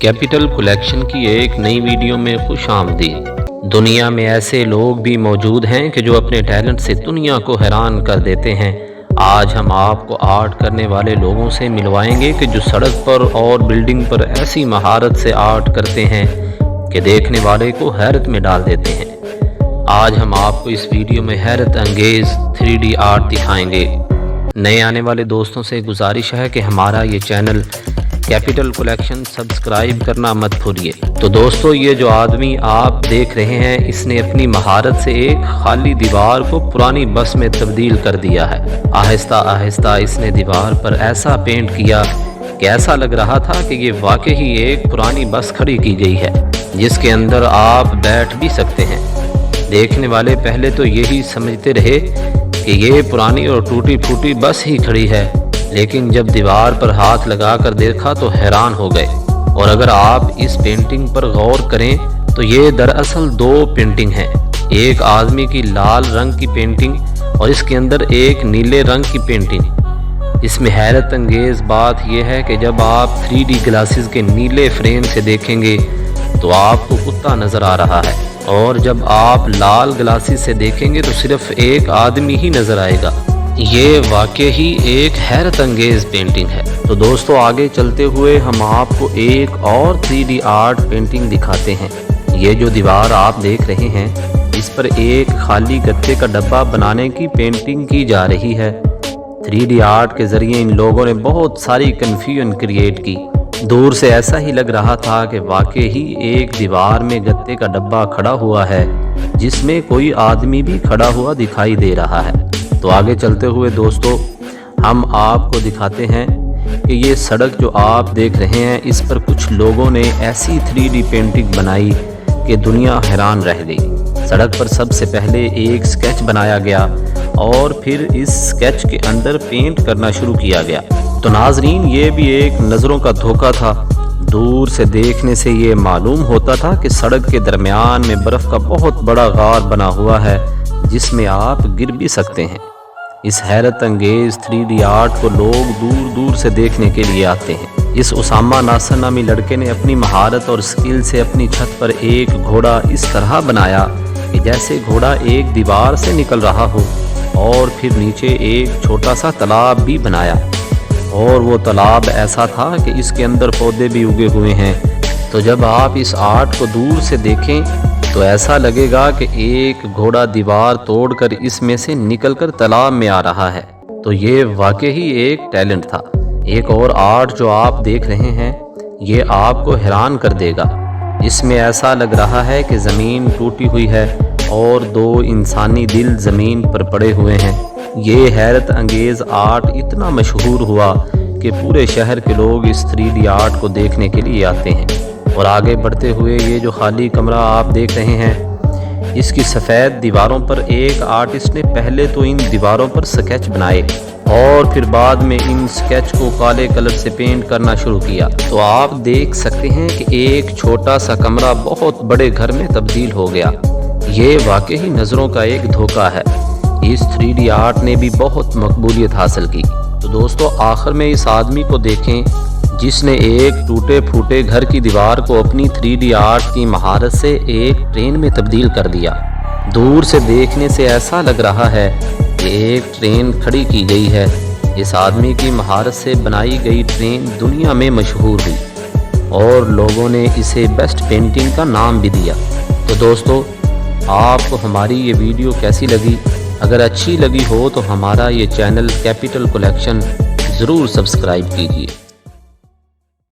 Capital collection की एक नई वीडियो में खुश आमदीद। दुनिया में ऐसे लोग भी मौजूद हैं कि जो अपने टैलेंट से दुनिया को हैरान कर देते हैं। आज हम आपको आर्ट करने वाले लोगों से मिलवाएंगे कि जो सड़क पर और बिल्डिंग पर ऐसी महारत से आर्ट करते हैं कि देखने वाले को हैरत में डाल देते हैं। आज हम आपको इस वीडियो में हैरत अंगेज 3D आर्ट दिखाएंगे। नए आने वाले दोस्तों से गुजारिश है कि हमारा ये चैनल कैपिटल कलेक्शन सब्सक्राइब करना मत भूलिए। तो दोस्तों, ये जो आदमी आप देख रहे हैं, इसने अपनी महारत से एक खाली दीवार को पुरानी बस में तब्दील कर दिया है। आहिस्ता आहिस्ता इसने दीवार पर ऐसा पेंट किया कि ऐसा लग रहा था कि ये वाकई ही एक पुरानी बस खड़ी की गई है, जिसके अंदर आप बैठ भी सकते हैं। देखने वाले पहले तो यही समझते रहे कि ये पुरानी और टूटी फूटी बस ही खड़ी है, लेकिन जब दीवार पर हाथ लगाकर देखा तो हैरान हो गए। और अगर आप इस पेंटिंग पर गौर करें तो ये दरअसल दो पेंटिंग हैं। एक आदमी की लाल रंग की पेंटिंग और इसके अंदर एक नीले रंग की पेंटिंग। इसमें हैरत अंगेज बात यह है कि जब आप 3D ग्लासेस के नीले फ्रेम से देखेंगे तो आपको कुत्ता नज़र आ रहा है, और जब आप लाल ग्लासेस से देखेंगे तो सिर्फ एक आदमी ही नज़र आएगा। ये वाकई ही एक हैरत अंगेज पेंटिंग है। तो दोस्तों, आगे चलते हुए हम आपको एक और 3D आर्ट पेंटिंग दिखाते हैं। ये जो दीवार आप देख रहे हैं, इस पर एक खाली गत्ते का डब्बा बनाने की पेंटिंग की जा रही है। 3D आर्ट के ज़रिए इन लोगों ने बहुत सारी कन्फ्यूजन क्रिएट की। दूर से ऐसा ही लग रहा था कि वाकई ही एक दीवार में गत्ते का डब्बा खड़ा हुआ है, जिसमें कोई आदमी भी खड़ा हुआ दिखाई दे रहा है। तो आगे चलते हुए दोस्तों, हम आपको दिखाते हैं कि ये सड़क जो आप देख रहे हैं, इस पर कुछ लोगों ने ऐसी 3D पेंटिंग बनाई कि दुनिया हैरान रह गई। सड़क पर सबसे पहले एक स्केच बनाया गया और फिर इस स्केच के अंदर पेंट करना शुरू किया गया। तो नाजरीन, ये भी एक नज़रों का धोखा था। दूर से देखने से ये मालूम होता था कि सड़क के दरमियान में बर्फ़ का बहुत बड़ा गार बना हुआ है, जिसमें आप गिर भी सकते हैं। इस हैरत अंगेज 3D आर्ट को लोग दूर दूर से देखने के लिए आते हैं। इस उसामा नासर नामी लड़के ने अपनी महारत और स्किल से अपनी छत पर एक घोड़ा इस तरह बनाया कि जैसे घोड़ा एक दीवार से निकल रहा हो, और फिर नीचे एक छोटा सा तालाब भी बनाया। और वो तालाब ऐसा था कि इसके अंदर पौधे भी उगे हुए हैं। तो जब आप इस आर्ट को दूर से देखें तो ऐसा लगेगा कि एक घोड़ा दीवार तोड़कर इसमें से निकलकर तालाब में आ रहा है। तो ये वाकई ही एक टैलेंट था। एक और आर्ट जो आप देख रहे हैं, ये आपको हैरान कर देगा। इसमें ऐसा लग रहा है कि ज़मीन टूटी हुई है और दो इंसानी दिल ज़मीन पर पड़े हुए हैं। ये हैरत अंगेज़ आर्ट इतना मशहूर हुआ कि पूरे शहर के लोग इस 3D आर्ट को देखने के लिए आते हैं। और आगे बढ़ते हुए ये जो खाली कमरा आप देख रहे हैं, इसकी सफ़ेद दीवारों पर एक आर्टिस्ट ने पहले तो इन दीवारों पर स्केच बनाए और फिर बाद में इन स्केच को काले कलर से पेंट करना शुरू किया। तो आप देख सकते हैं कि एक छोटा सा कमरा बहुत बड़े घर में तब्दील हो गया। ये वाकई ही नज़रों का एक धोखा है। इस 3D आर्ट ने भी बहुत मकबूलियत हासिल की। तो दोस्तों, आखिर में इस आदमी को देखें जिसने एक टूटे फूटे घर की दीवार को अपनी 3D आर्ट की महारत से एक ट्रेन में तब्दील कर दिया। दूर से देखने से ऐसा लग रहा है कि एक ट्रेन खड़ी की गई है। इस आदमी की महारत से बनाई गई ट्रेन दुनिया में मशहूर हुई और लोगों ने इसे बेस्ट पेंटिंग का नाम भी दिया। तो दोस्तों, आपको हमारी ये वीडियो कैसी लगी? अगर अच्छी लगी हो तो हमारा ये चैनल कैपिटल कलेक्शन ज़रूर सब्सक्राइब कीजिए।